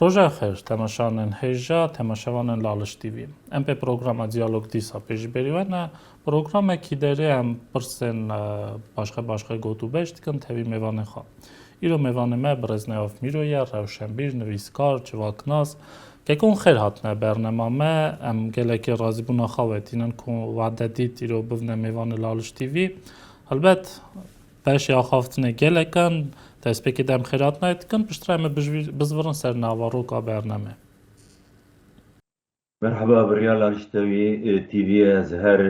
Roja xeyr, temaşanın heja, temaşavanın lalış TV. MP programa diyalog disa pejberiwana programa ki derem persen başka gotubeş dikin tevi mevane xa. İro mevane me breznev miroya, revşenbir, nivîskar, civaknas. Kekon xeyr hatne bernema me em geleke razibuna xavetînin ku vade dît îro bivne mevane lalış TV. Elbet peş ya xaftine gelekan تسبیکی دم خیرات نایت کن پشترای ما بزورن سر ناواروکا برنامه. مرحبا بريال اشتوي تي في زهر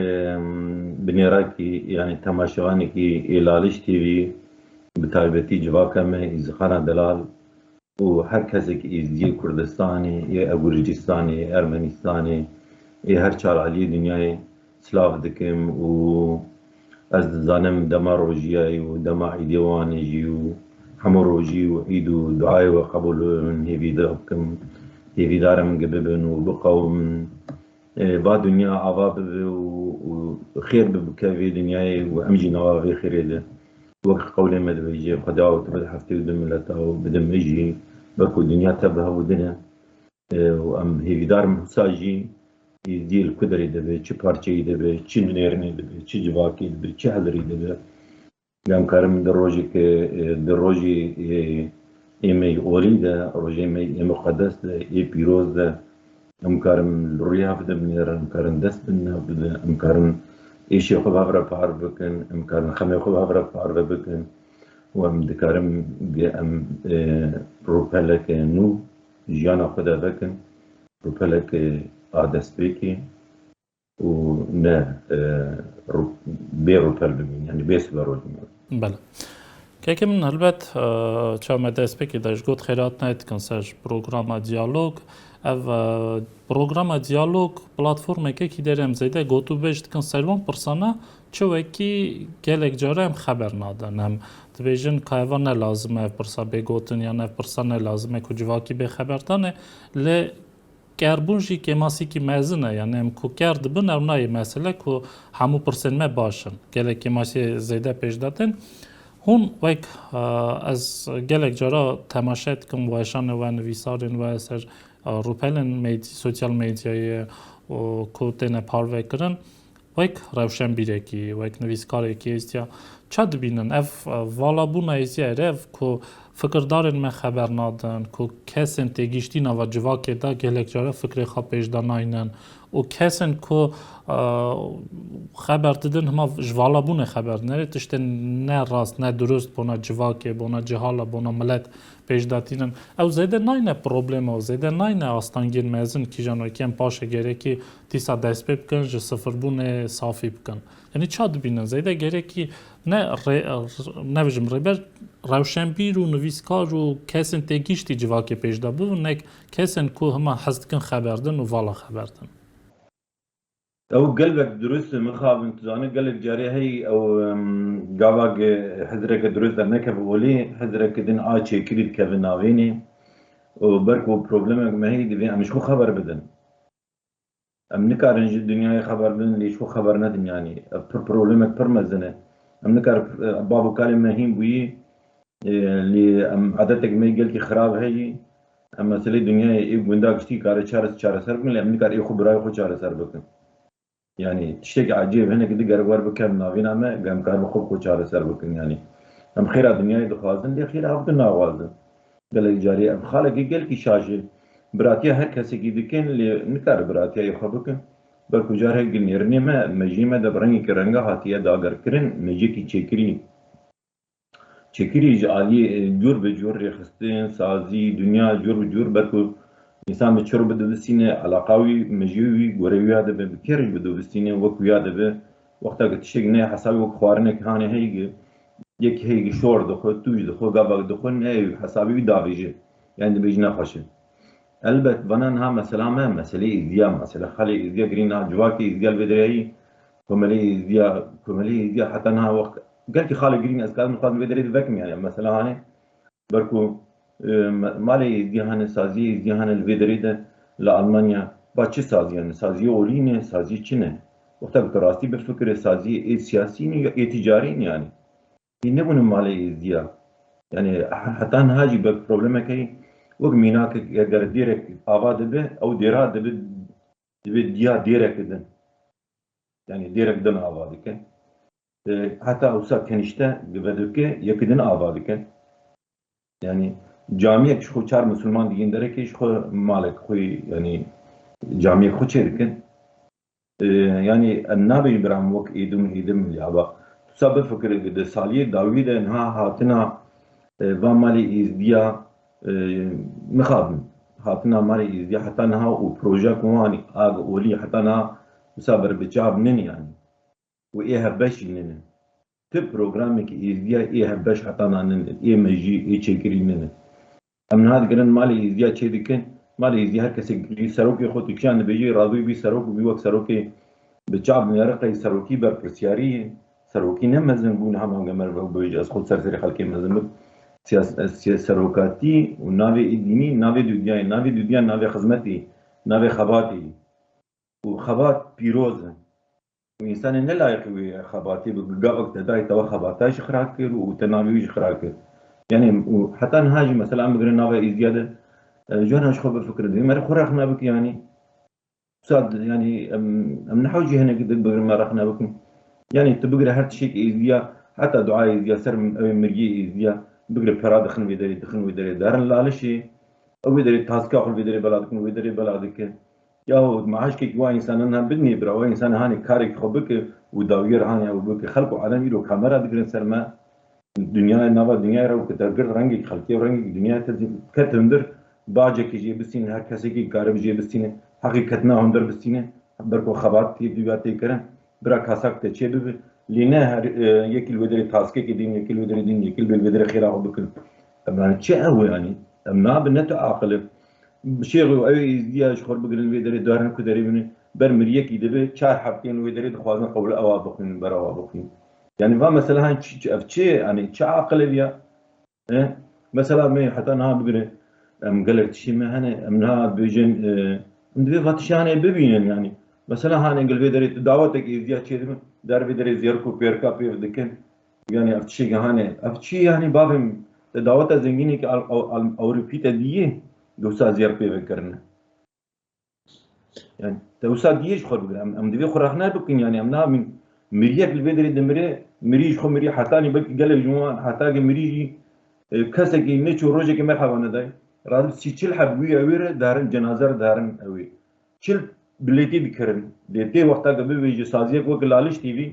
بنيراكي يعني تماشواني كي إلالش تي في بتايبتي جواكا ما إزخانا دلال وهر كسك إزدي كردستاني يا أبورجستاني يا أرمنستاني يا هر شال علي دنياي سلاف دكم و از زانم دما روجياي ودما عيديواني جيو همو روجي وعيد ودعاء وقبول هيفي دربكم هيفي دارم قببن وبقوم با دنيا عواب وخير بكافي دنياي وامجي نوافي خير ده وقت قولي مدويجي قداو تبد حفتي ودم لتاو بدم اجي بكو دنيا تبها ودنا وام هيفي دارم ساجي يدير القدري دبي چه parçayı دبي چه نيرني دبي چه جواكي دبي چه حضري دبي لام كارم دروجي إيمي أوريدا روجي إيمي مقدس ده إيه بيروز ده أمكارم الرياف ده منير أمكارم دست بنا بده أمكارم إيش يخو بابرا بار بكن أمكارم خم يخو بابرا بار بكن وأم دكارم أم روبلك نو جانا خدا بكن روبلك عادس بيكي ونا بيروبل بمين يعني بيس بروج بله. که من البته چه دسپیکی داشت گفت خیرات نایت کنسرش پروگرام دیالوگ او پروگرام دیالوگ پلتفرمی که داریم زیاده گوتو بهشت کنسروان پرسانه چه وکی گلک جاره هم خبر ندارن هم تبیجن که ایوان لازمه پرسا بگوتن یا نه پرسا لازمه که جواکی به خبر دانه ل کربونجی که ماسی که مزنه یعنی هم کو کرد بن او نای مسئله که همو پرسن ما باشن گلک ماسی زیاده پیش دادن هون وک از گلک جارا تماشات کم وایشان و نویسارن و سر روپلن سوشال میدیای کو تنه پاروی کرن وک روشن بیرکی وک نویسکاری که استیا چاد بینن اف والا بونا استیا رف کو فکر دارن ما خبر ندن کو کسن تگیشتی نوا جواکه دا گلک جارا فکر خواب پیش داناینن و کسن کو خبر دادن هما جوالا بونه خبر نره تشت نه راست نه درست بونا جواکه بونا جهالا بونا ملت پیش داتینن او زیده ناینه پروبلم او زیده ناینه آستانگین مزن کی جانوی کم پاشه گره کی تیسا دست پی بکن جه صفر بونه صافی بکن یعنی چاد بینن زیده گره کی نه بجم ریبر روشنبیر و نویسکار و کسن تگیشتی جواکه پیش دا بو نه کسن کو هما حست کن خبردن و والا خبردن او قلبك دروس مخاب انتظاني قلب جاري هي او قاباق حذرك دروس در نكب ولي حذرك دين آچه كريد كفن ناويني وبركو بروبلمك ما هي دي مش خو خبر بدن ام نكارن جي الدنيا خبر بدن ليش خو خبر ندن يعني بروبلمك برمزنه ام نكار بابو كالم مهين بوي اللي ام عادتك ما يقلك خراب هي اما مسألة الدنيا ايه قنداك شتي كاري چارة سر بكن ام نكار ايه خو براي خو چارة سر بكن يعني تشتكي عجيب هنا كده قرار بكم نافينا ما قام كان بخوب كوشارة سر بكن يعني هم خيرات دنيا دخوازن دي خير هفت ناوازن قال جاري ام خالق قال كي شاجل براتيا هر كسي كده كان اللي نكار براتيا يخبكن بركو جارها قل نيرني ما مجيمة دبرني كرنجا هاتيا داغر كرن مجيكي تشكري جالي جور بجور رخصتين سازي دنيا جور بجور بركو إنسان بتشرب بده بسينه علاقاوي مجيوي غوريوي هذا بكير بده بسينه وكوي هذا به وقتها تشجنه حسابي وخوارنك هاني هيجي يك هيجي شور دخل توج دخل قبل دخل نه حسابي دافيجي يعني بيجنا خشه البت بنانها مثلا ما مسألة إزيا مثلا خلي إزيا جرينا جواكي إزيا البدري كمالي إزيا حتى انها وقت قالك خالي جرين أسكال من قادم بدري ذكم يعني مثلا هاني بركو مالي ازديهان سازي ازديهان الفيدري ده لألمانيا با چه سازي يعني سازي اولينه سازي چنه وقتا بتراستي بفكر سازي اي سياسيين يا اي تجاريين يعني ينبون مالي ازديا يعني حتى هاجي بك بروبلمك هي وەک میناکە ئەگەر دێرێک ئاوا دەبێ ئەو دێرا دەبێت دیا دێرێک دن yani dêrek din ava dike heta wisa kenîşte vedike yekidin ava dike yani camiyek ji xwe çar Müslüman digin derekê ji xwe malek xwe yani camiyek xwe çê dikin yani em nabêjin biram wek êdim aba wisa bifikir di saliyê dawî de niha hatina va malê êzdiya mixabin hatina malê êzdiya heta niha û projek wanî aga olî heta niha wisa berbicab nin yani û ê hevbeş jî nin ti programekî êzdiya ê hevbeş heta nin ê mejî ê çêkirî nin em niha digirin malê êzdiya çê dikin malê êzdiya her kesek serokê xwe dikişan dibêjî radû bî serok bî wek serokê bicab nêriqê serokî berpirsiyariyê serokî ne mezin bûn hema gemer bêje ez xwe serserê xelkê mezin bim serokatî û navê dînî navê dunyayê navê dunya navê xizmetê navê xebatê û xebat pîroz in û însanê nelayiqî wê xebatê bi gavek te dayê te we xebata jî xira kir û te navê wî jî xira kir yani û heta niha jî mesela em bigirin navê êzdiya de cwanan ji xwe bifikirin divê me re xwe rex nebik yani sad yani em nehew jî hinekî bigirin me rex nebikin yani tu bigire her tiştekî êzdiya heta duayê êzdiya ser ew ê mirgiyê êzdiya bigire pera dixin wê derê derin lalişê ew wê derê taska xwe wê derê bela dikin wê derê bela dike yahut معاشkekî wa însanan hem bidinê bira wa însan hanê karekî xwe bike û dawiyê re haniya û bike xelk û alem îro kamera digirin ser me dünyayê nava dünyayê re û ku te gir rengekî xelkê û rengekî dünyayê te ket hundir bacekî jê bistînin her kesekî dikare bi jê bistîne heqî ketina hundir bistîne ber ku xebat tê dîwa tê kirin bira kasak te çê bibe lê ne her yekî li wê derê taskekê dîn yekî li wê derê dîn yekî li wê derê xêra xwe bikin yani çi ew yani em nabin ne tu aqilê شێغ و ئەوێ ئیزدیا ji xwe bigirin wê derê darin ku derê bine ber miryekî dibe çar hefteyên wê derê dixwazin qewle ewa bixwînin ber ewa bixwîn yani va mesela ev çê yani çi aqil ev ya mesela me heta niha bigire em gelek tişî me hene em niha dibêjin em divê va tişanê bibînin yani mesela hanê gel wê derê dawetek êzdiya çê dibin der wê derê zêrk û pêrka pêv dikin yani ev tişekî hanê ev çi yani bavê daweta zengînekî Ewropî te dîyê دوسا زیار پیوه کرنه yani دوسا دیه خو بگرم ام دوی خو رخنه بکن yani ام نه مریک البدری دمره مریج خو مری حتی نی بک گله جوان حتی که مریجی کسی که نه چو روزه که مرحبا ندای راد سی چل حبوی اویر دارن جنازه دارن اوی چل بلیتی بکرن دیتی وقتا که بیجی سازیه کو که لالش تیوی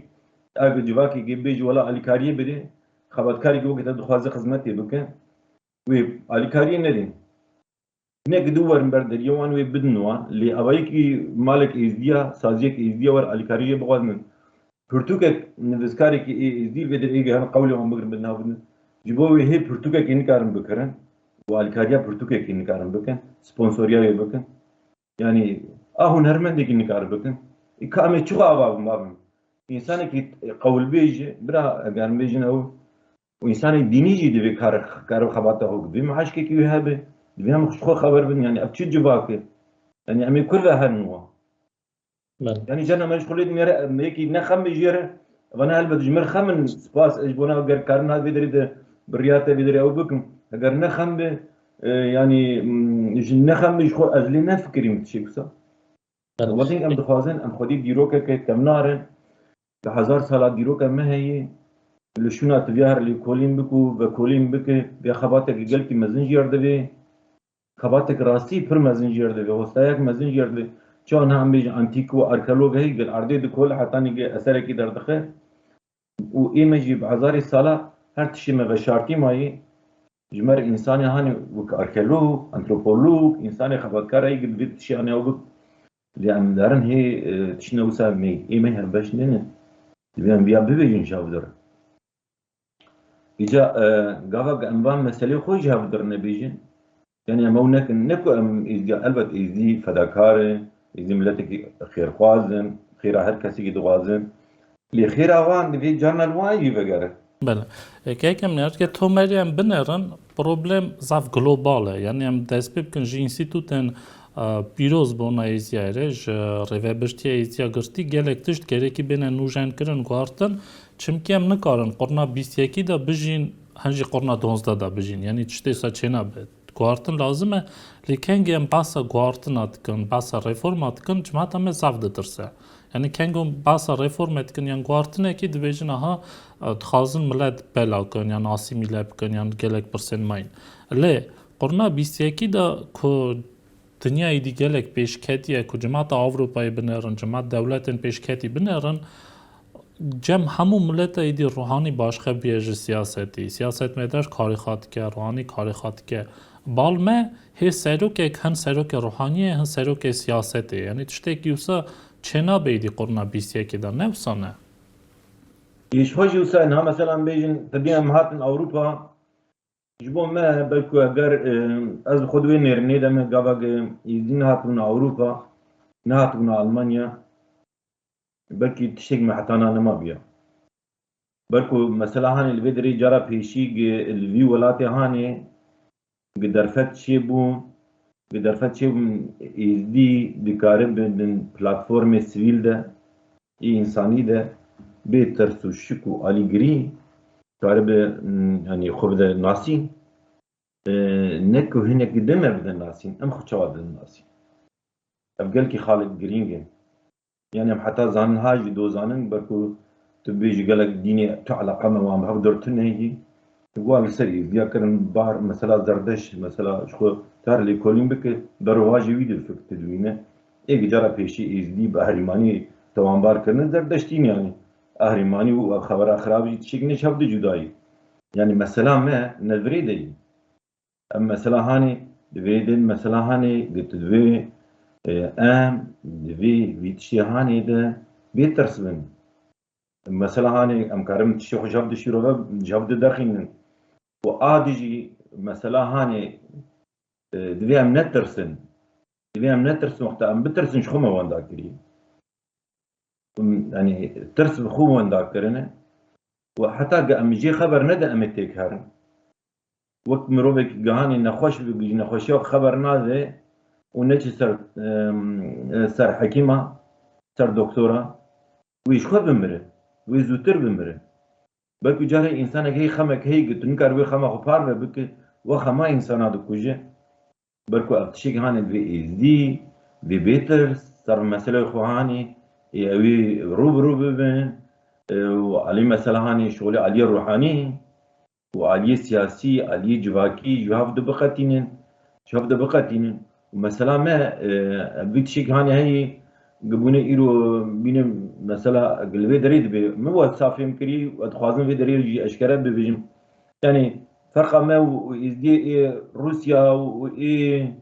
اگه جواکی که بیجی ولا الیکاریه بده خبرکاری که وقتا دخوازه خدمتی بکن وی الیکاریه ندین هناك دور بردريه وان وي بدنوا اللي ابايكي مالك ازديا سازيك ازديا ور الكاريه بغاد من برتوكك نفسكاري كي ازدي بدر ايجي هم قولي هم بقر بدنا بدن جيبوي هي برتوكك انكارن بكرن والكاريا برتوكك انكارن بكن سبونسوريا بكن يعني هنرمندك انكار بكن كامي تشو ابا مابن انسان كي قول بيجي برا اگر بيجن او وانسان ديني جي دي كار خباته هو بما حشكي كي هبه بيهم خو خبر بن يعني ابتشي جواكي يعني امي كلها هنوا يعني جانا مشغولين ميكي نخم بيجيره وانا هلبت جمر خمن سباس اجبونا غير كارنا بيدري برياته بيدري او بكم اگر نخم يعني نخم مشغو ازلي نفكري متشي بسا وقتين ام دخوازن ام خدي ديروكا كم نارن بهزار سال ديروكا ما هي اللي شونا تبيهر اللي كولين بكو بكولين بك بخباتك قلتي مزنجير دبي خباتك راسي پر مزنجير دبي وستايك مزنجير دبي چون هم بيج انتيكو اركيولوج هي قال ارضي دكول حتى نيجي اثر كي دردخه و ايمجي بعزار الصلاه هر تشي ما بشارتي ماي جمر انسان هاني وك اركيولوج انثروبولوج انسان خبركار هي قد بيت شي انا وقت لان دارن هي تشنو سامي ايمه هم باش نن بيان بيا بيجين شاودر اجا غاغا انبام مساله خو جاودر نبيجين يعني مونك نكو ام البت ازي فداكاره ازي ملتك خير خوازن خير هر کسی که دوازن لی خير اوان دی جانل واجی وگره بله که کم نیاد که تو مریم بنرن پروبلم زاف گلوباله یعنی ام دست بکن جی انستیتوتن پیروز بونا ایزیاره ج روی بشتی ایزیا گرتی گلک تشت گره که بین نوجن کرن گوارتن چمکی ام نکارن قرنا 21 دا بجین هنجی قرنا 12 دا بجین یعنی تشتی سا چینا بید گوارتن لازمه لیکنگ ام باسا گوارتن اتکن باسا رفورم اتکن جماعت هم زاف دترسه یعنی کنگم باسا رفورم اتکن یان گوارتن کی دویژن ها تخازن ملت بلا کن یان آسیمیله بکن یان گلک پرسن ماین لی قرنا 21 دا کو دنیای دی گلک پیشکتیه کو جماعت آوروپای بنرن جماعت دولتن پیشکتی بنرن جم همون ملت ایدی روحانی باشخه بیج سیاستی سیاست میدرش کاری خواد که روحانی کاری خواد که بالمه هی سروک هن سروک روحانی هن سروک سیاستی یعنی تشتێکی وسە چێنا بەیدی قڕنا 21دا نەوسانە ايش هوجي وسائلها مثلا بيجن تبين مهاتن اوروبا جبون ما بلكو اگر از خود وين نرني دم قابق يزين هاتون اوروبا نهاتون المانيا بلكي تشتك ما حتى انا ما بيا بلكو مثلا هاني الفيدري جرى بيشي الفي ولاتي هاني قدرفت شيبو قدرفت شيبو يزدي بكارب من بلاتفورم سيفيل ده انساني ده بيترس وشكو علي جري كارب يعني خبز ناسي نكو هناك دمر بدن ناسين ام خشوا بدن ناسين افقال كي خالد جرينجن يعني ام حتى زان هاج دو زانن بركو تبيج قالك ديني تعلى قمه وام هقدرتن هيجي تقول سري ذكر بار مثلا زردش مثلا شو تار لي كولين بك درواجي ويدو فك تدوينه اي جرى بيشي ازدي بهريماني توان بار كرن زردشتين يعني اهريماني وخبر خرابي تشيكني شبد جداي يعني مثلا ما نذري دي اما مثلا هاني دفيدن مثلا هاني قلت دفي ام دفي فيتشي هاني ده بيترسبن مثلا هاني ام كارم تشي جبد شيرو جبد دخين وادجي مثلا هاني دفي ام نترسن دفي ام نترسن وقت ام بترسن شخو ما وان داكري يعني ترس بخو وان داكرنه وحتى ام جي خبر ندا ام تيكهر وقت مروبك جهاني نخوش بيجي نخوشيو خبر ناده ونجي سر حكيمة سر دكتورة ويش خو بمره ويزوتر بمره بلکو جاره انسان هي خمك هي قلت نكر وي خما خو بار بك وخما انسان دو كوجه بلکو ابتشيك هاني في از دي في بيتر صار مسألة خو هاني يوي روب بن وعلي مسألة هاني شغل علي الروحاني وعلي سياسي علي جواكي جواب دو بقتينن ومثلا ما بيتشيك هاني هي قبونه إيرو بين مثلا قلبي دريد بي مو صافي مكري واتخوازن في دريد يجي أشكره ببيجم يعني فرق ما وإزدي روسيا وإيه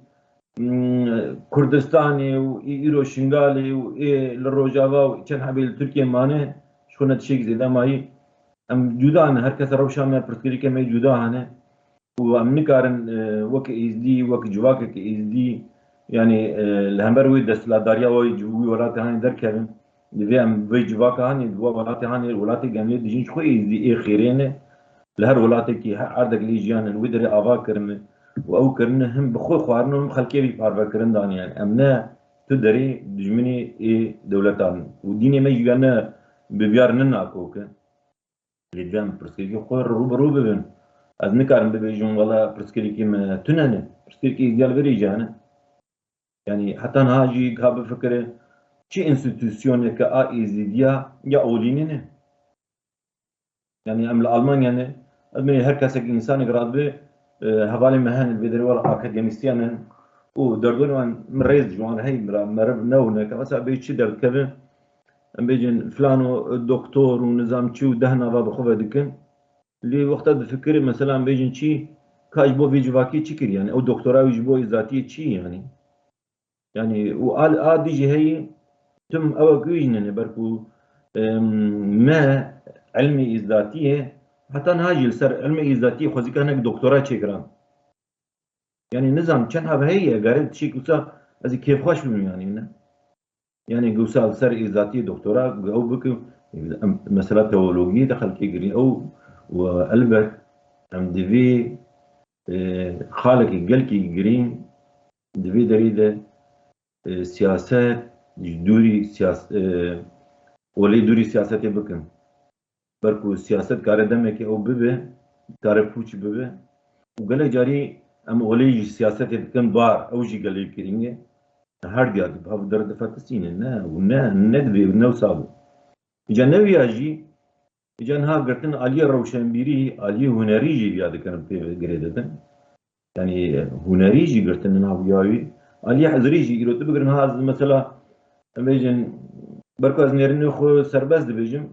كردستاني وإيه إيرو شنغالي وإيه الروجافا وكان حبيل تركيا مانه شكون تشيك زيدا ماي ام جدا هر کس روشا ما پرسکری که می جدا هنه و ام نکارن وک ازدی وک جواک که ازدی يعني الهمبروي دستلاداريا وي ولاتي هاني دركبن دي ام وي جواك هاني دوا ولاتي هاني ولاتي جاميه ديجين شوي دي اي خيرين لهر ولاتي كي عردك لي جيان ودري افا كرم او كرن هم بخو خوارنهم خلكي بي بارفا كرن دان يعني امنا تدري دجمني اي دولتان وديني ما يجانا ببيار نناكوك اللي جام برسكيكي خور روب بن از نكارن ببيجون والله برسكيكي ما تنن برسكيكي ديال بريجانا يعني حتى هاجي قاب فكره شي انستitüsyon كا ايزيديا يا اولينين يعني ام المانيا يعني ادمي هر كسك انسان قرابه حوالي مهن البدري ولا اكاديميسيان و دردون من رئيس جوان هي مرب نونه كمسا بيتشي درد كبه ام بيجن فلانو دكتور ونظام تشو دهنا باب خوفه دكن اللي وقت بفكر مثلا بيجن شي كاجبو فيجواكي تشكر يعني او دكتوراه يجبو ذاتي تشي يعني وقال ديجي هي تم اوجيجن بركو ما علمي ذاتيه حتى نهاجي سر علمي ذاتيه خوزي كانك دكتوراه تشكران يعني نظام كان هذا هي قالت شيء قصة از كيف خوش بم يعني قصة سر ذاتيه دكتوراه او بك مسألة تيولوجية دخل كيجري او وقلبك ام ديفي خالق الجلكي جرين ديفي دريده سياسات دوري سياست ولي دوري سياسات بكم بركو سياسات كار دمك او ببه كار فوش ببه وقال جاري ام اولي سياسات كان بار او جي قال كرينجه هاردي هذا باب درد فاتسين نا ونا ندبي ونو صاب اجا نوي اجي اجا ها قرتن علي روشنبيري علي هنري جي هذا كان في جريدتن يعني هنري جي قرتن نا وياوي علي حزري جي يرو تبغن هذا مثلا اميجن بركاز نيرنو خو سرباز دبيجم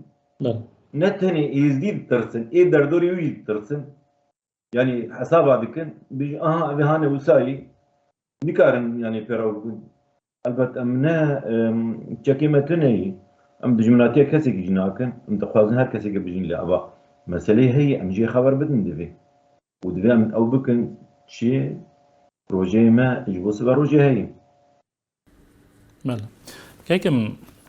بله نتني يزيد ترسن ايه دردوري يزيد ترسن يعني حساب هذا كان بيجي اه هاني وساي نكارن يعني فيرو البته ام نه چکیمتنی ام دجمناتی کسی که جناکن ام تخوازن هر کسی که بجین لعبا مسئله هی ام جی خبر بدن دوی و دوی ام او بکن چی روژه ما اجبوس بر روژه هی بله که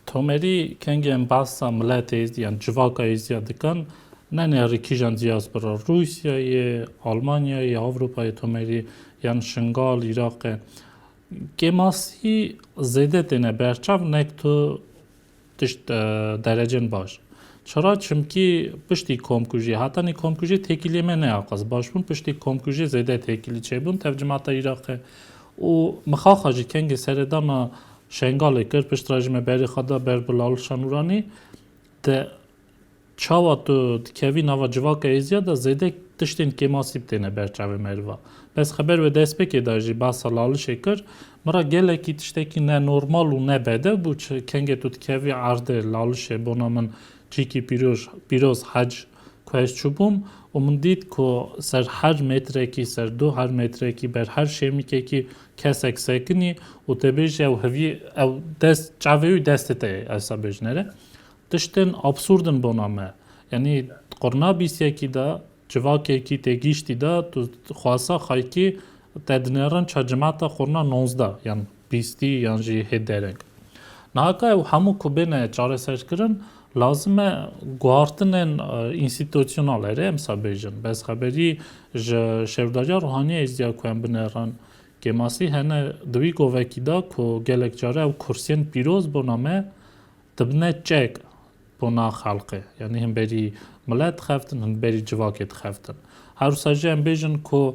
تومری کنگم باسا ملت ایزدیان جواکا ایزدیان دکن نه نه ریکیجان دیاز برا روسیای آلمانیای اروپای تومری یان شنگال عراق کماسی زیده دینه برچاو نک تو تشت درجن باش چرا چمکی پشتی کمکوژی حتی نی کمکوژی تکیلی من نه آقاز باش بون پشتی کمکوژی زیده تکیلی چه بون ترجمات عراق و مخاخاجی کنگ سردان شنگال کرد پشت راجمه بری خدا بر بلال شنورانی ده چاوا تو دکوی نوا جواک ایزیا ده زیده تشتین کماسیب تینه برچاو مروا بس خبر و دست بکی داجی باسا لالش کر مرا گله کی تشتکی نه نورمال و نه بده بو چه کنگ تو دکوی عرضه لالش بونا من چیکی پیروز حج کوهش چوبوم و من دید که سر هر متره کی سر دو هر متره کی بر هر شمی کی کسک سکنی و تبیج او هوی او دست چاوی دست ته اصلا بجنره تشتن ابسوردن بونامه یعنی قرنا بیسیه کی دا جواکی کی تگیشتی دا تو خواسا خای کی تدنرن چجماتا خورنا 19 یعنی بیستی یعنی جی هدرنگ نهاکا او همو کبینه چاره سرش کرن لازمه گوارتنن انستیتوشنال اره امسا بیجن بس خبری شفداجا روحانی ازدیا کوین بنران که ماسی هنه دوی گووکی دا که گلک جاره او کرسین پیروز بونامه تبنه چک بنا خلقه یعنی هم بری ملت خفتن هم بری جواکت خفتن هر ساجه هم بیجن که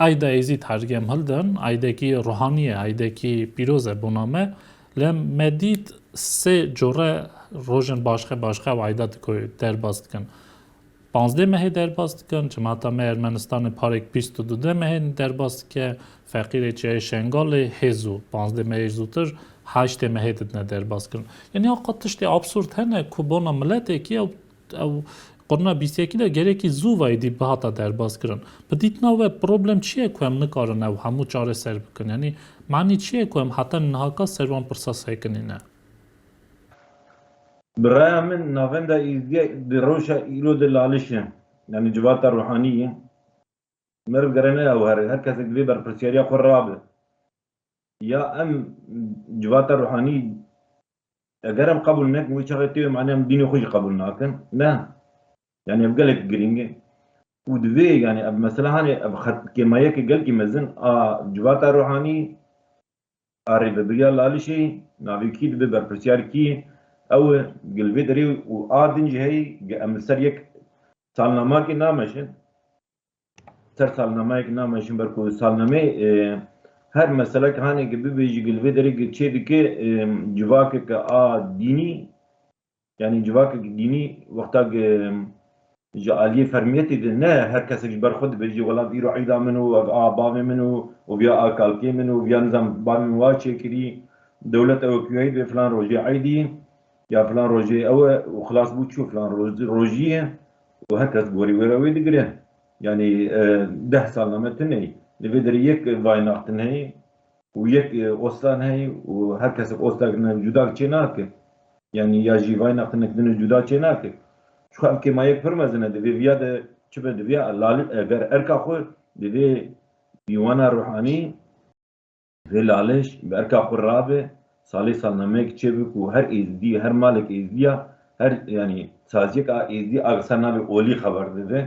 ایده ایزی ترگم هلدن ایده کی روحانیه ایده کی پیروزه بونامه لم مدید سه جوره روژن باشخه و ایده که در باست کن 15 ماه در باست کن جماعت ما ارمنستان پارک 22 ماه در باست که فقیر چه شنگال هزو 15 ماه زودتر 8 ماه در باست کن یعنی آقا تشتی ابسورد هنه که بونا ملت کی او قرنا 21 دا گره زو وایدی بهاتا در باست کرن بدیت نوه پروبلم چیه که هم نکارن او همو چاره سر بکن یعنی معنی چیه که هم حتی نهاکا سروان پرساس هکنی نه برای من نافنده ایزدیا دروشا ایلو دلالشه يعني جوات الروحانية مرب قرنا او هر کسی دوی بر پرسیاریا خور رابه یا ام جوات الروحاني اگرم قبول نکن وی چاقه معنی هم دینی خوش قبول نکن نه يعني ابقى لك جرينجي ودوي يعني اب مثلا هاني اب خط كما يك قال كي مزن جوات الروحاني اري ببريا لالشي نافي كيد ببر برسيار كي او قلبي دري وادن جهي امسر يك سالنامه كي نامشن سر سالنامه كي نامشن بركو سالنامه هر مسألة هاني قبي بيجي قلبي دري تشي دكي جواك ديني يعني جواك ديني وقتا جالية فرميتي نه هر کسی بر خود بيجي ولا بيرو عيدا منه بابي منه وبيا كالكي منه وبيا نظام بابي مواجه كري دولة او كويت بفلان روجي عيدي يا فلان روجي او وخلاص بوتشو فلان روجيه وهكذا بوري ويروي دقره يعني 10 سال نمتني لبدر يك فايناختن هي ويك اوستان هي وهكذا اوستان جدا چناك يعني يا جي فايناختن كدن جدا چناك شو هم که ما یک فرمزنه دوی ویاد چه به دوی لال اگر ارکا خو دوی دیوان روحانی دوی لالش به ارکا خو رابه سالی سالنامه که چه بکو هر ایزدی هر مالک ایزدیا هر یعنی سازی که ایزدی اگسر نبی اولی خبر دوی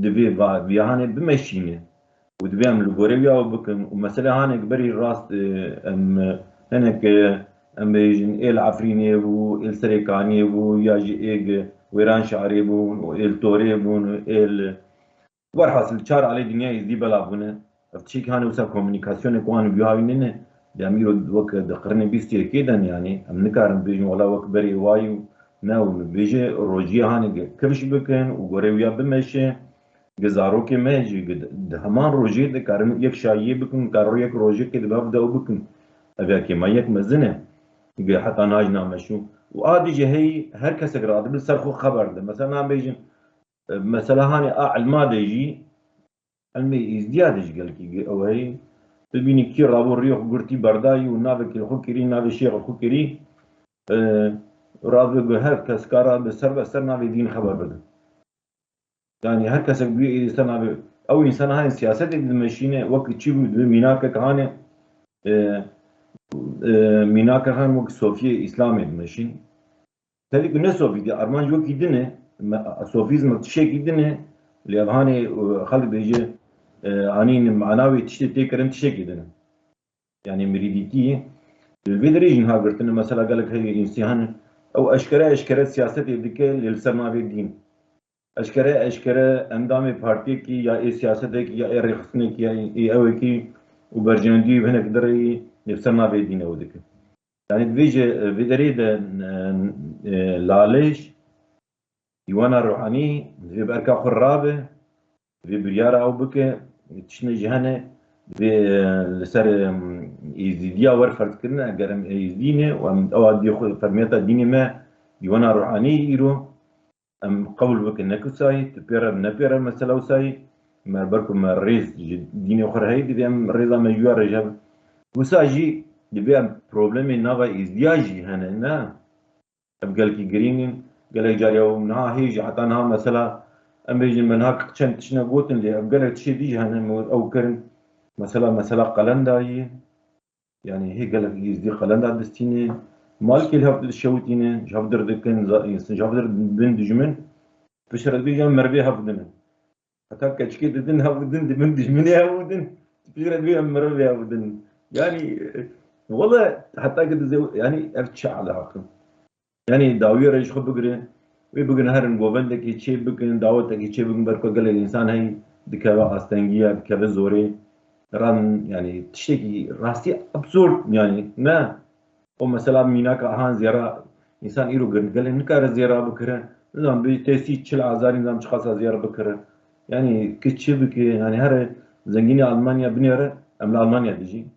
دوی و ویهانه بمشینه و دوی هم لگوره ویا بکن و مثلا هانه بری راست هنه که ام بيجن العفريني بو السريكاني بو ياجي ايج ويران شعري بو التوري بو والحاصل شار على دنيا يزدي بلا بونه افتشيك هاني وسا كومونيكاسيون كوان بيهاوينن بيعملوا وك دقرني بيستي كيدن يعني ام نكارن بيجي ولا وك بري وايو ناو بيجي روجي هاني كرش بكن وغوريويا بمشي جزارو که مهجی قد همان روجي ده كارن يك شايي بكن كارو يك روجي كده ببدأ بكن أبي كي ما يك مزنه حتى ناجنا مشو وآدي جهي هر كسر قراد بالسرخو خبر ده مثلا بيجي مثلا هاني علما ديجي علمي ازديادش قال كي او هي تبيني كي رابو ريح قرتي برداي ونافك الخكري نافي الشيخ الخكري رابو هر كس كارا بسر بسر نافي دين خبر بده يعني هر كس بي سنة او انسان هاي سياسة المشينة وقت تشي ميناك كهانه ميناك كهان وقت صوفي اسلامي المشين تالي كنا صوفي دي ارمان جو كي دنه صوفيزم تشي كي دنه ليبهاني خلق بيجي انين معناوي تشتي تكرم تشي كي دنه يعني مريديتي الفيدريجن ها قلتنا مثلا قال لك هي انسان او اشكره سياسه يدك للسرنا الدين اشكره اندام بارتي كي يا اي سياسه كي يا اي رخصني كي يا اي او كي وبرجندي هناك دري للسرنا الدين او دك يعني بيجي فيدريد لاليش يوانا روحاني في بركه خرابه في بريارة او بك تشني جهنه في لسر يزيديا ور فرد كرنا اگرم يزدينه وام او دي فرميتا ديني ما يوانا روحاني يرو ام قبل بك نكساي تبير نبير مثلا وساي ما بركم ما ريز ديني اخر هي دي ام ريزا ما يوار رجب وساجي دي بيم بروبلمي نافا ازدياجي هنا نا ابقال كي جرينين قال جاريو منها هيجي حتى انها مثلا ام بيجي من هاك تشن تشنا قوتن اللي ابقال تشي دي هنا او كرن مثلا قلنداي يعني هي قال لك يزدي قلندا دستيني مالك الهفت الشوتيني جافدر دكن جافدر بن دجمن بشر بيجا مربي هفدن حتى كشكي ددن هفدن دمن دجمن هفدن بشر بيجا مربي هفدن يعني والله حتى قد زي يعني ارتشع على حقهم يعني داوية ريش خب بقرن ويبقن هرن قوبندك يتشي بقن دعوتك يتشي بقن بركو قال الإنسان هاي دكابة أستنجية دكابة زوري ران يعني تشتكي راستي ابسورد يعني ما او مثلا ميناك هان زيارة انسان ايرو قال نكار زيارة بكره نظام بتيسي تشل عزاري نظام تشخاص زيارة بكره يعني كتشي بك يعني هر زنجيني المانيا بنيره ام المانيا تجي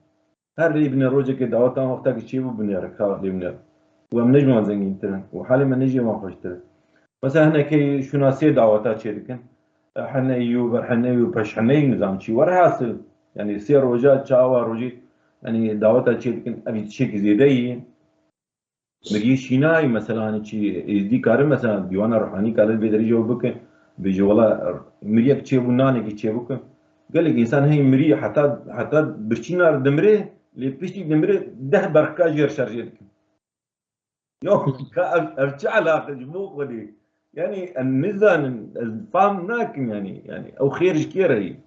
هر اللي بني روجه كي دعوتها وقتها كتشي بنيره كار اللي بنيره وام نجم زنجين ترى وحالي ما نجي ما خوش ترى مثلا هنا كي شو ناسي دعوتها تشي حنا ايوب حنا ايوب باش حنا نظام شي ورا حاصل يعني سير روجات شاوا روجي يعني دعوتها شي لكن ابي تشيك زيدي بقي شيناي مثلا شي دي كارم مثلا ديوانا روحاني قال بيدري جو بك بيجي والله مريك تشي بناني كي تشي بك قال لك انسان هي مري حتى برشينا دمره اللي بيشتي دمره ده بركه جير شرجيت يوم ارجع علاقه جموق ودي يعني الميزان الفام ناكن يعني او خير كيري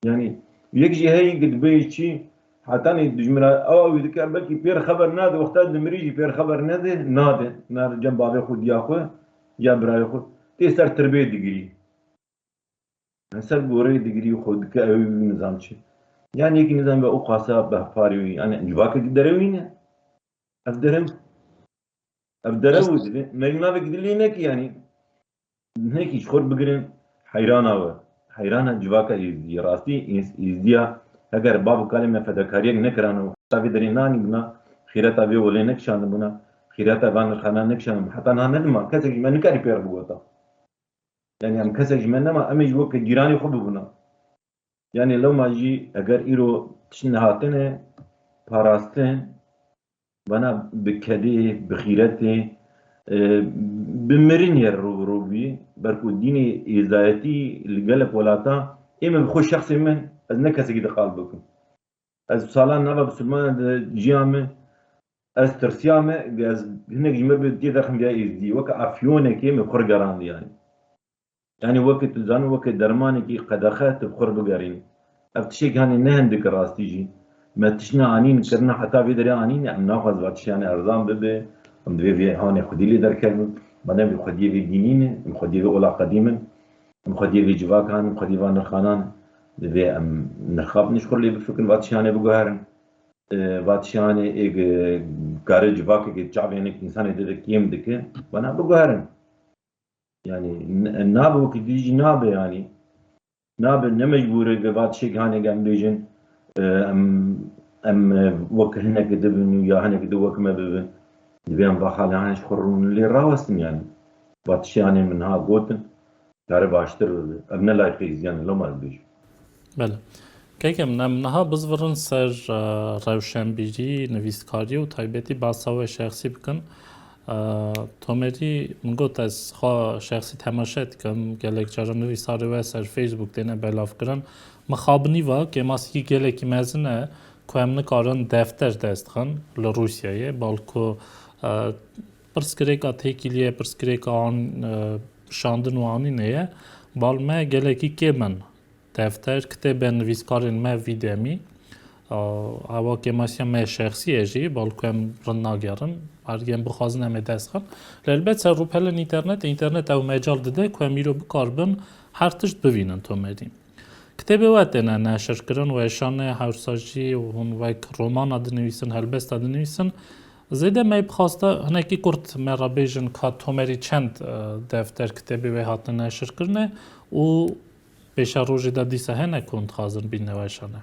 يعني يكجي هي قد بيتشي حتاني دجمرا او يذكر بلكي بير خبر نادي وقت دمريجي بير خبر نادي نار جنب ابي خود ياخو يا براي خود تيسر تربيه ديجري هسر بوري ديجري خود كاوي نظام شي يعني يك نظام بقى قاسا بفاري يعني جواك دروينه افدرم افدرود ما بقدلينك يعني هيك شخور بقرن حيران هوا حيران جواك راستي يزديا اگر باب كلمه فدكاريه نكرانو حتى في دريناني بنا خيرتا بي ولا نكشان بنا خيرتا بان الخنا نكشان حتى انا ندما كسج من نكاري بير بوتا يعني ام كسج من نما امي جوك جيراني خب بنا يعني لو ما جي اگر ايرو تشنهاتنه باراستن بنا بكدي بخيرتي بمرين روبي بركو ديني إزايتي اللي قالك ولاتا إما بخوش شخصي من از نكسي كده قلبكم از سالان نبا بسلمان جيامه از ترسيامه از هناك جمر بدي دخم جاي إزدي وكا أفيونة كي مبخور قران يعني وقت زان وقت درماني كي قدخات بخور بقارين افتشيك هاني نهندك راستيجي ما تشنا عنين كرنا حتى في دري عنين ام ناخذ وقتش يعني ارزان ببه ام دوي في هاني خدي لي دركن بعدين بخدي في دينين ام خدي في اولا قديما مخدي في جواكان مخدي فان الخانان دبي ام نخاب نشكر لي بفكر باتشاني بقهرن باتشاني ايج كاري جواك كي تشعب يعني انسان يدك يم دك وانا بقهرن يعني الناب وقت يجي ناب يعني ناب نمجبور باتشي هاني قام بيجن ام ام وك هنا كدبن ويا هنا كدو وك ما ببن دبي ام بخال يعني شكرون اللي راوستن يعني باتشاني من ها قوتن كاري باشتر ابن لايقي يعني لو ما بيجي بله کەیکەم نەها بزڕن سەر ڕەوشەمبیری نویستکاری و تایبەتی باساوی شخصی بکەن تۆمەری من گوت ئەس خوا شخصی تەماشا دکەم gelek جارە نویساری وە سەر فەیسبوک تێنە بەلافکردن مخابنیڤە کە ماسکی gelekî mezin e ku em nikarin defter dest xin li Rûsyayê balku pirsgirêka têkiliye pirsgirêka an şandin û anînê ye bal me gelekî kêm in defter kitêbên nivîskarên me vîdemî ewa kêmasiya me şexsî ye jî balku em rind nagerin hergêm bixwazin em ê dest xin lelbet ser rûpelên înternet ew mecal dide ku em îro bikarbin her tişt bivînin tomerî kitêbê we têne neşirkirin weşanê hewsajî û hûn wek romana dinivîsin helbesta dinivîsin zêde me bixwasta hinekî kurt me rabêjin ka tomerî çend defter kitêbê wê hatin neşirkirinê û pêşa rojê de dîsa hene ku hûn dixwazin bîne weşane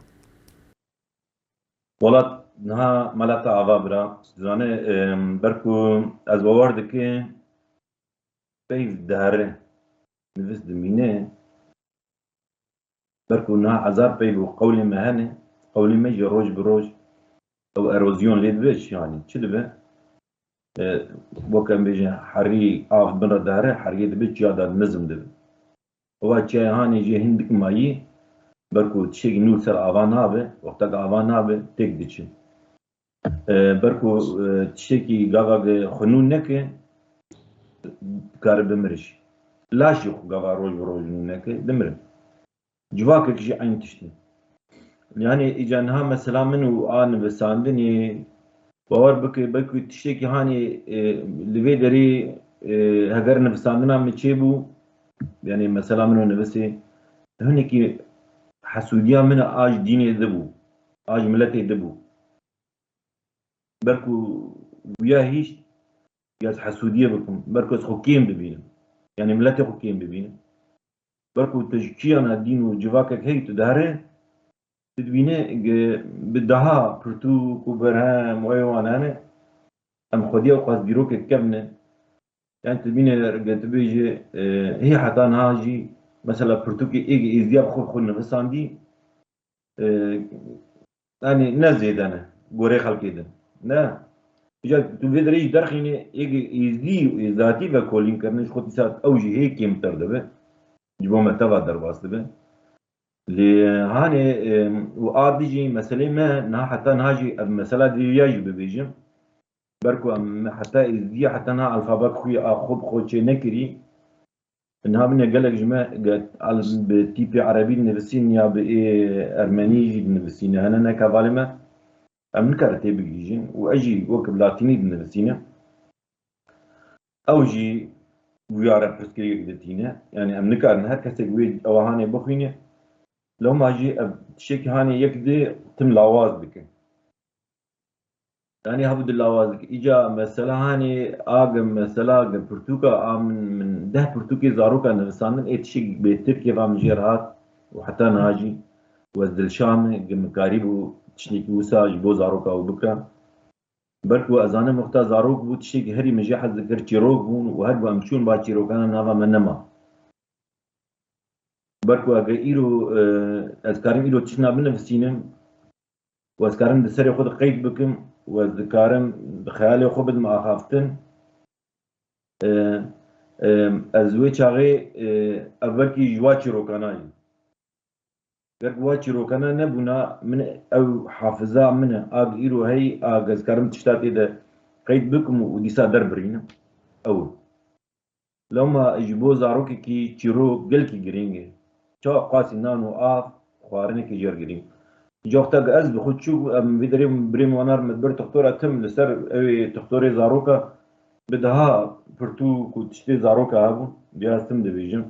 Welat niha melata ava bira zanê berku ez bawer dike peyv dihare nivîs dimîne berku niha hezar peyv û qewlê me hene qewlê me jî roj bi roj ew erozyon lê dibe yani çi dibe wek em bêjin herî av bin re dihare herî dibe çiya da nizm dibe ewa çiya hanê jî hindik mayî berku tiştekî nû ser ava nabe wexta ava nabe têk diçin berku tiştekî gavak xwe neke dikare bimirîş laşî xwe gava roj bi roj nû neke dimirin civakekî jî eyn tiştî yani îca niha mesela min û a nivîsandinê bawer bike berku tiştekî hanê li vê derê heger nivîsandina min çêbû yani mesela min nivîsê hinekî hesûdiya min a ji dînê dibû a ji miletê dibû berku wiya hîç ez hesûdiye bikim berku ez xwe kêm bibînim yani miletê xwe kêm bibînim berku tu ji kiyana dîn û civakek hey tu dihare tu dibîne bi daha pirtûk û berhem û êwan hene em xwediya xwaz dîrokek kevne yani tu dibîne tu bêje hê heta niha jî mesela pirtûkê êgî êziya bi xwe nivîsandî yani ne zêde ne gorê xelkê din ne tu vê derê jî derxînî êgî êzî û êzatî ve kolînkirinê ji xwe dîsa ew jî hê kêmtir dibe ji bo me teva derbas dibe lê hanê û a dijî meselê me niha heta niha jî ev mesela dêwiya jî bibêjim berku em heta êziya heta niha alfabet xwe a xwe bi xwe çê nekirî niha bine gelek ji me bi tîpê erebî dinivîsîn ya bi ermenî jî dinivîsîne hene neka valê me em nikare tê bigîjin û ez jî wek bi latînî dinivîsîne ew jî wiya re pirsgirêk ditîne yani em nikarin her kesek wê ewa hanê bixwîne lewma jî ev tiştekî hanê yek dê tim lawaz dike yani hebû di lawaz dike îca mesela hanê a mesela pirtûka a min 10 pirtûkê zaroka nivîsandin ê tiştek bê tirkeva min jê re hat û heta niha jî wez dilşan me mikarîbû tiştekî wisa ji bo zaroka ew bikira berku ez zanim wexta zarok bû tiştekî herî min jê hez dikir çîrok bûn û her bu em çûn ba çîrokana nava me nema berku eger îro ez karim îro tişna binivîsînim û ez karim di serê xwe de qeyd bikim û ez dikarim di xeyalê xwe bidim axaftin ez wê çaxê ev wekî ji wa çîrokana yî ger wa çîrokana nebûna min ew hafiza min e a îro hey a ez karim tişta tê de qeyd bikim û dîsa derbirînim ew lewma ji bo zarokekî çîrok gelekî girîng e çawa qasî nan û av xwarinekî jêr girîng Jokta ez bi xwe çû em vê derê birêm wanar me bir doktora tim li ser evê doktorê zaroka bi daha pirtûk û tiştê zaroka hebûn biraz tim dibêjim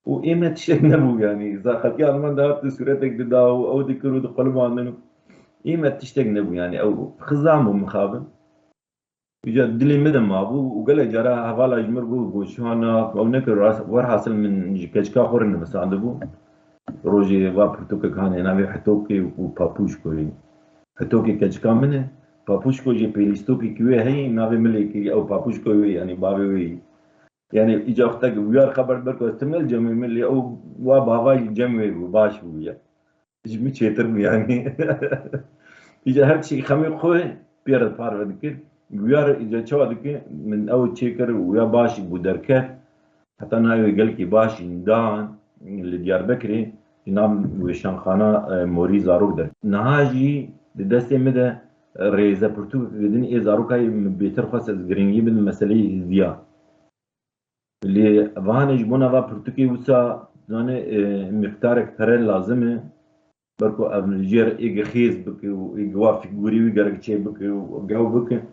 وإيمة تشتك نبو يعني إذا خلقي ألمان دهات سورتك داو أو دكرو دقلبو عندنا إيمة تشتك نبو يعني أو خزامو مخابن يجا دلي مدن مابو وقال جرا هفالا جمر بو شو أنا أو نكر ور حاصل من كشكا خورن بس عندبو روجي وابرتوك كان أنا بحتوكي وبابوشكو حتوكي كشكا منه بابوشكو جي بيريستوكي كوي هي نابي ملكي أو بابوشكو يعني بابي وي يعني إجا وقتك ويار خبر بركو استمل جمعي ملي أو واباواي جمعي وباش ويا جمي شيتر يعني إجا هر شيء خمي خوي بيرد فارغ دكير ويار إجا شو دكير من أول شيكر ويا باش بودركة حتى نايو قالكي باش ندان اللي ديار بكري ينام وشان خانة موري زاروك در نهاجي دستي مدى ريزا برتو بدن إيه زاروك هاي بيتر خاص جرينجي من مسألة إزديا اللي فانج بونا و برتوكي وسا زانه مقدارك ترين لازمه بركو افنجير ايج خيز بك و ايج وافي غوري ويغرق تشي بك و جو بك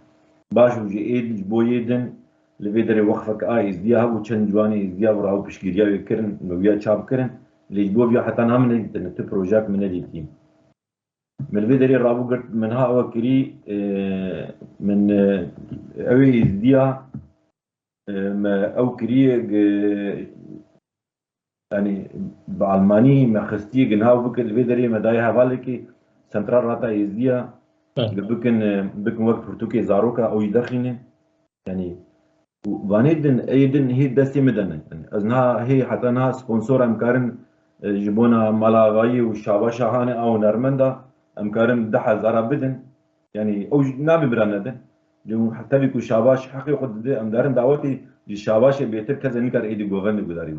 باش وجي ايد بويدن لفيدري وقفك اي ازديا و چند جواني ازديا و راو بشگيريا ويكرن ويا چاب كرن اللي بوفيا حتى نعمل انت بروجيكت من دي من الفيدري رابو قلت من ها وكري من اوي ازديا او كري يعني بالماني ما خستي جنهاو بك الفيدري ما داي حوالي سنترال راتا يزديا بكن وقت برتوكي زاروكا او يدخنه يعني وانيدن ايدن هي دستي مدن يعني ازنها هي حتى انها سبونسور امكارن جبونا مالاغاي وشابا شاهانه او نرمندا امكارن دحا زارا بدن يعني او نابي براندن جو حتى بيكو شاباش حقي خد ام دارن دعوتي الشاباش بيتر كذا نكر ايدي جوفن بداري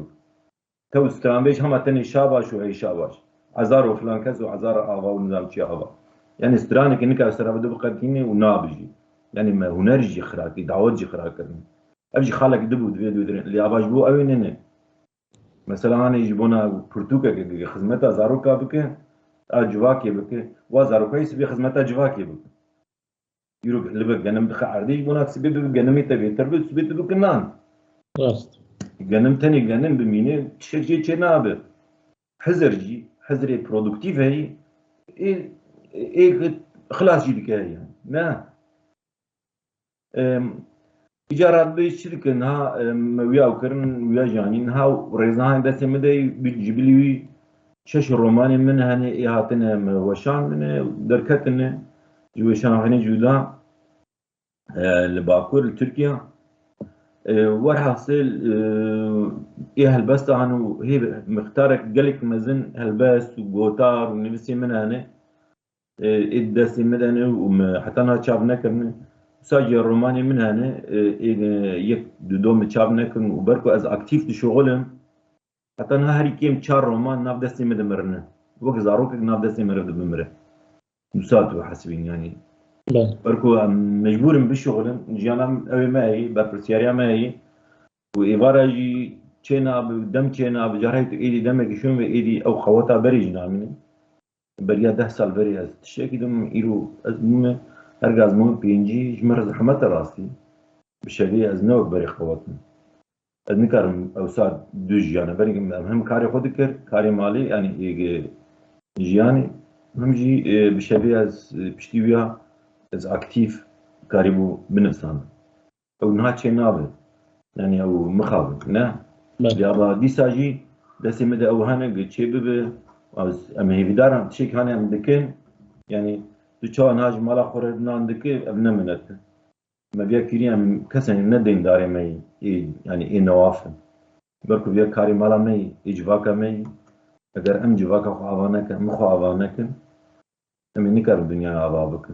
تو استرامبيش هم تاني شاباش وهي شاباش عزار وفلان كذا وعزار آغا ونظام شي آغا يعني استرانك إنك استرا بدو بقتيني ونابجي يعني ما هنرجي خراكي دعوت جي خراكرني أبجي خالك دبو دبو درين اللي أباش بو أوينني مثلا أنا يجيبونا برتوكا خدمتها زاروكا بك جواكي بك وزاروكا يسبي خدمتها جواكي بك يروح لبك جنم دخل عرديش بونا تسبي بك جنمي تبي تربي تسبي بك نان راست جنم تاني جنم بمينه تشجي تشنابه حزرجي حزري برودكتيف هي إيه خلاص جي دكاي يعني نا إيجارات بيشترك إنها ويا وكرن ويا جانين ها ريزان بس مدى بتجيبلي شش روماني من هني إعطينا وشان من دركتنا وشان هني جودا لباكور تركيا ورحصل إيه هالبس عنو هي مختارك قلك مزن هالبس وجوتار ونفسي من هني الدسي مدني وحتى أنا شاب نكرن ساجي الروماني من هنا يك دوم شاب نكرن وبركو از اكتيف دي شغلهم حتى أنا هري كيم شار رومان ناف دسي مدمرنا وقت زاروك ناف دسي مرد بمره نساتو حسبين يعني بركو مجبور بشغلهم جانم اوي معي ببرسياريا معي وإبارة جي تشينا بدم تشينا بجرهيت ايدي دمك شوم ايدي او خوتا بريج نامني بريا 10 سال بري از تشتكي دم إيرو از مهم هرگاز مهم بينجي جمر زحمة راسي بشكل از نوك بري خواتنا از نكرم أو ساد دو جيانا بري مهم كاري خود كر كاري مالي يعني جياني مهم جي بشكل از بشتيويا از أكتيف كاري بو بنفسان أو نها تشي نابه يعني أو مخابن نه يابا دي ساجي دسي مدى أو هانا قد شي ببه أما هي بدارم تشيك هاني عندكين يعني دوچان هاج مالا خوردنا عندك ابن منت ما بيا كريم كسن ندين داري مي يعني اي نوافل بركو بيا كاري مالا مي اجواكا مي اگر ام جواكا خو اوانك مخو اوانك ام نكر الدنيا ابابك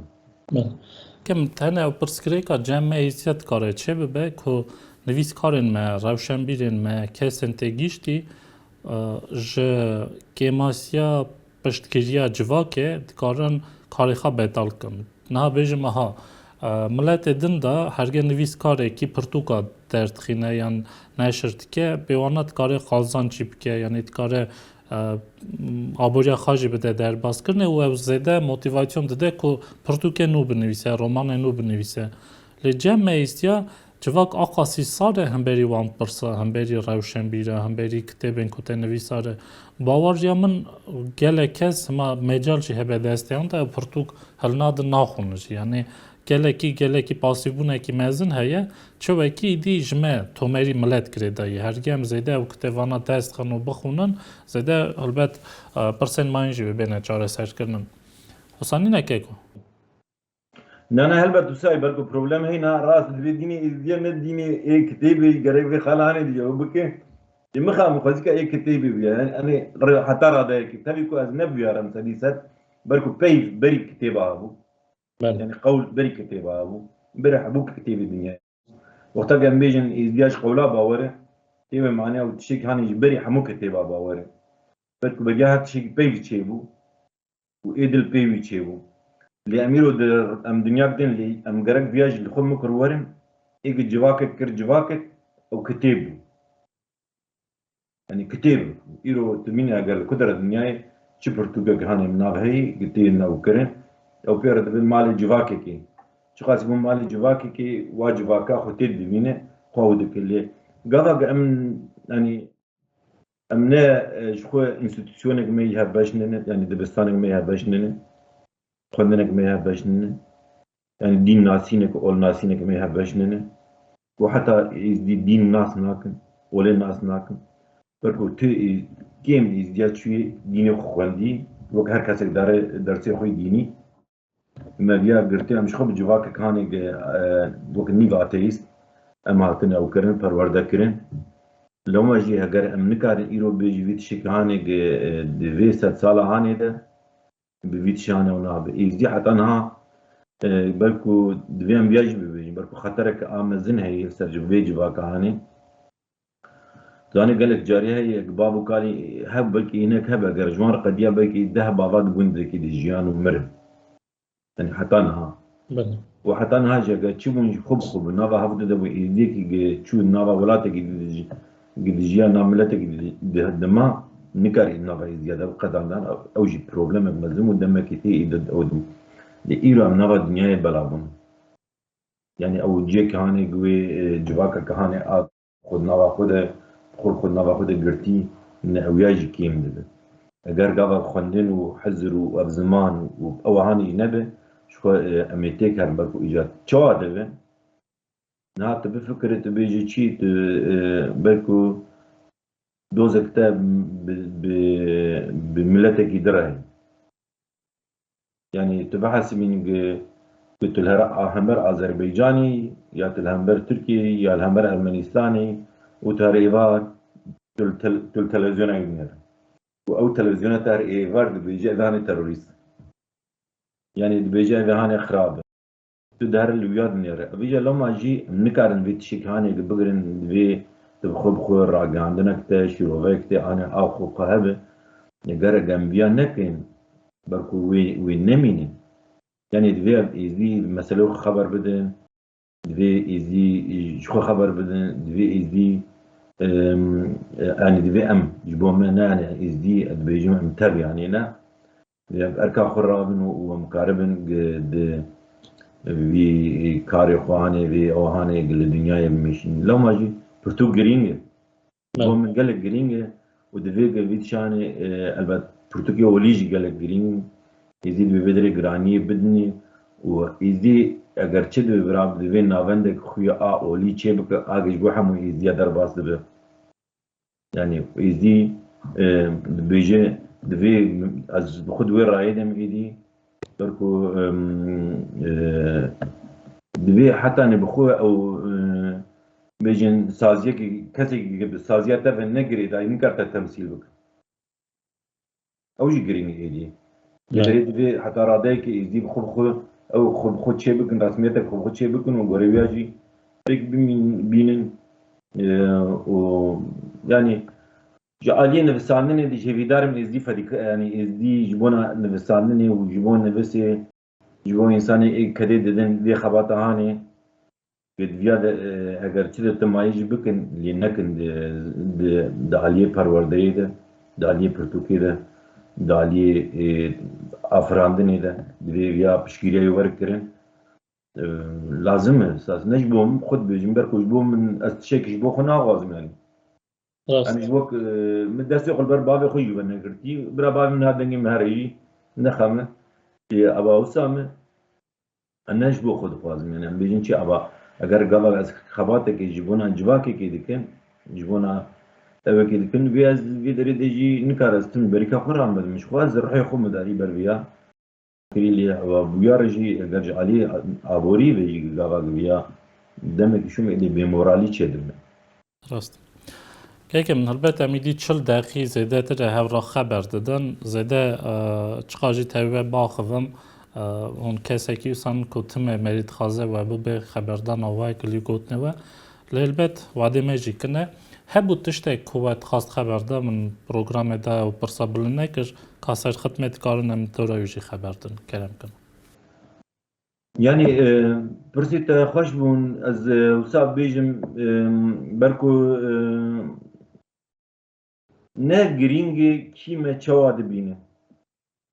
كم تنه برسكريكا جمع ایسیت کاره چه ببه که نویس کارن ما روشن بیرن ما کسن تگیشتی ج کماسیا پشتگیریا جواکه دکارن کاری خواه بیتال کن نه بیجم ها ملت دن دا هرگه نویس کاره کی پرتوکا درد خینه یعنی نشرت که بیوانت کاره خالزان چی بکه یعنی کاره آبوریا خواجی بده در باز کرنه و زده موتیواسیون داده که پرتوکه نو بنویسه رومان نو بنویسه لجمع ایستیا جواك أقاسي صار هم بري وان برسا هم بري روشن بيرا هم بري كتابين كتن نويسارة باور يا من قال كاس ما مجال شي هبه داستيان تا برتوك هل ناد ناخونش يعني قال كي باسيبونه كي مازن هيا تشو كي دي جمع تومري ملات كريداي هرجم زيدا وكتابانا تست خنو بخونن زيدا البت برسن مانجي بين چاره سر كرنن وصاني نكيكو نانا هلبت وساي بركو بروبلم هنا راس ديني ديال ديني اي كتابي قريب في خلاني دي وبك يمخا مخزك اي كتابي يعني انا حتى هذا كتابي كو اجنبي يا رم سديسات بركو بي بري كتابه ابو بله يعني قول بري كتابه ابو برح ابوك كتابي الدنيا وقتا كان بيجن ازدياش قولا باوره تيبه معناه وتشيك هاني بري حمو كتابه باوره بركو بجاها تشيك بي تشيبو وايدل بي تشيبو اللي اميرو ام دنيا بدين اللي ام جرك فياج اللي خم مكر ورم ايج جواكت كر جواكت او كتاب يعني كتاب ايرو تميني اگر قدرة دنياي شبرتو هاني مناغ هي قتين او كرن او بيرد بالمال جواكي شو خاص بالمال جواكي واجباكا خوتيد دمينه خودك اللي قضا ام يعني امنا شخو انستitüsyonek me ya başnene yani dibestanek me ya başnene خندنك me ya başnene يعني دين ناسينك أول ناسينك ما يهبشنن وحتى دين ناس ناكن ولا ناس ناكن بركو تي كيم إزدياد شوي ديني خواندي وك هر كسك داره درسي خوي ديني ما بيا قرتي مش خب جواك كانك وك نيفا أتيست أما هاتنا أو كرن پرورده كرن لو ما جي هگر أم نكارن إيرو بيجي ويت شكانك دوي ست سالة هاني ده بويت شانه وناب إزدي حتى أنها بلکو دویم بیاج ببینیم بلکو خطرك آمزن هي سرجبي جواك هاني زاني قالك جاري هي بابو قالي هب بلكي هناك هب اگر جوان قديا بلكي ده بابا بوند كي دي جيان ومر يعني حتى انها بله وحتى انها جا تشوفون خب نافا هفد ده يديك تشو نافا ولاتك قد جيان ناملتك ده دما نكاري نافا زياده قدام اوجي بروبلم ملزم ودمك تي ضد اودم لإيرو ام نافا دنيا بلابون يعني او جي كهاني قوي جواكا كهاني خود نوا خود نوا خود قرتي ان اوياجي كيم دبه اگر قاوا خوندن و حزر و اب زمان و او هاني نبه شو اميتيك هر بركو ايجاد چوا دبه نهات بفكرة بيجي چي بركو دوز كتاب بملتك يدرهي يعني تبحث من قلت لها همبر أذربيجاني يا الهمبر تركي يا الهمبر أرمنستاني وتاريفار تل تلفزيون عينير أو تلفزيون تار إيفار بيجي ذهني تروريست يعني بيجي ذهني خراب تدهر الوياد نير بيجي لما جي نكارن بيتشيك هاني بقرن بي تبخب خور راجع عندنا كتاش وغيكتي أنا أخو قهبة نجار جنبيا نكين بركو وي نميني يعني دبي إزدي مثلا خبر بدن دبي إزدي شو خبر بدن دبي إزدي يعني دبي جبوا من يعني إزدي دبي جمع متابع يعني لا أركا خرابن ومقاربن قد في كاري خواني في أوهاني قل الدنيا يمشين لو ما جي برتو جرينجة جبوا من قلق جرينجة ودبي قلبيت شاني البت برتوكي وليج قلق جرينجة يزيد ببدري جراني بدني ويزي اگر چه دو براب دوی ناوندك خويا اولي چه بك اگش بو همو يزي در باس دبه يعني يزي بيجي دوی از خود وي رايدم ايدي بركو دوی حتى انا بخويا او بيجن سازيك كسي سازيات ده نگري دا ينكر تمثيل بك او جي جريني ايدي بدري حتى راديك يزي بخو او خود چه بکن رسمیت خود چه بکن و گریویاجی بک بینن و يعني جعالية نفسانني دي شفيدار من ازدي فديك يعني ازدي جبونا نفسانني وجبون نفسي جبون انساني كده ددن دي خباطة هاني قد فياد اگر چه تمايج بكن لنكن ده عالية پروردهي ده ده عالية پرتوكي ده دالي افراندني ده دوی یا پشگیری ور کرن لازمه اساس نجبهم خد بيجم بركو جبهم من استشيك جبو خو ناغازم يعني راست انا جبوك من دستي قل بر بابي خو يبن نكرتي برا بابي من هذا نجي مهري نخمه يا ابا وسامه انا جبو خد خوازم يعني بيجين شي ابا اگر قبل از خباتك يجيبونا جواكي كي دكن يجيبونا اوكي دكن بياز في دري ديجي نكارستن بريكا خرام مش خواز روحي خو مداري بربيا كريلي وبويا رجي قرج علي ابوري بيجي قاغا بيا دمك شو مقدي بمورالي تشدم راست كيك من هالبيت أميدي تشل دقيقي زيادة ترى هورا خبر دادن زيادة تشقاجي تاوي باخذم هون كاسكي وصن كتم مريض خازة وبو خبردان أواي كلي قوتنا للبيت وعدي ماجي كنا هبو تشتك قوات خاص خبر دا من برنامج دا وبرصاب لنا كش كاسر خدمة كارنا من تورا يجي خبردن كلام كنا يعني برسيت خوش بون از وصاب بيجم بركو نه گرینگ کیمه چوا دبینه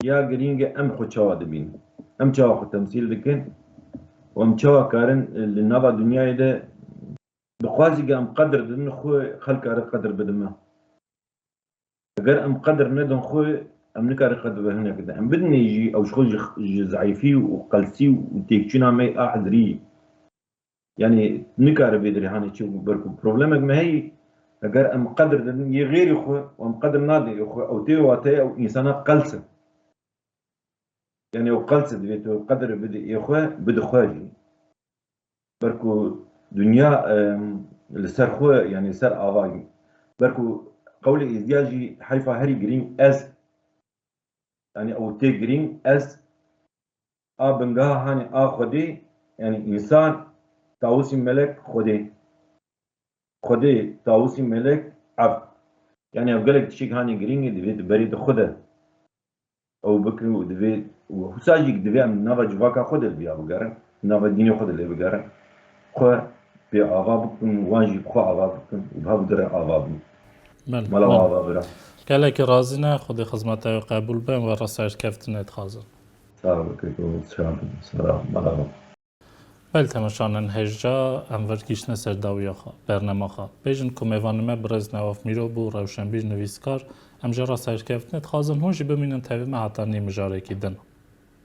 یا گرینگ ام خو چوا دبینه ام چوا خو تمثيل دکن و ام چوا کارن لنابا دنیای ده بخوازی ام قدر دن خو خلق ار قدر بدمه اگر ام قدر ندن خو ام نکار قدر بهنه كده ام بدن يجي او شغل ضعيفي وقلسي وتيكشنا مي احدري يعني نكار بيدري هاني تشوف بركو بروبلمك ما هي اگر ام قدر دن يغير يخو وام قدر نادي يخو او تي واتي او انسانات قلسه يعني وقلسه دبيتو قدر بدي يخو بدي خواجي بركو دنيا لسر خو يعني سر اواجي بركو قولي ازدياجي حيفا هري جرين از يعني او تي جرين از بنگاه هاني خودي يعني انسان طاووسي ملك خودي طاووسي ملك عبد يعني قالك تشيك هاني جرين دبيت بريد خده او بكري دبيت وحساجيك دبي من نافا جواكا خده اللي بيا بقرن نافا ديني خده اللي بقرن خو بي آغا بكن وانجي خو آغا بكن وبها بدر آغا بكن من ملا من آغا برا كلاك رازنا خذي خدمته قبول بين ورسائل كفتنا تخازن سلام بكريكو سلام ملا بله تماشان هجا امور کشنه سرداویا خا برنامه خا بیشن کمیوانمه برز نواف میرو بو روشن بیش نویسکار امجارا سرکفتنت خازن هونجی بمینن تاوی ما حتی نیمجاره کی دن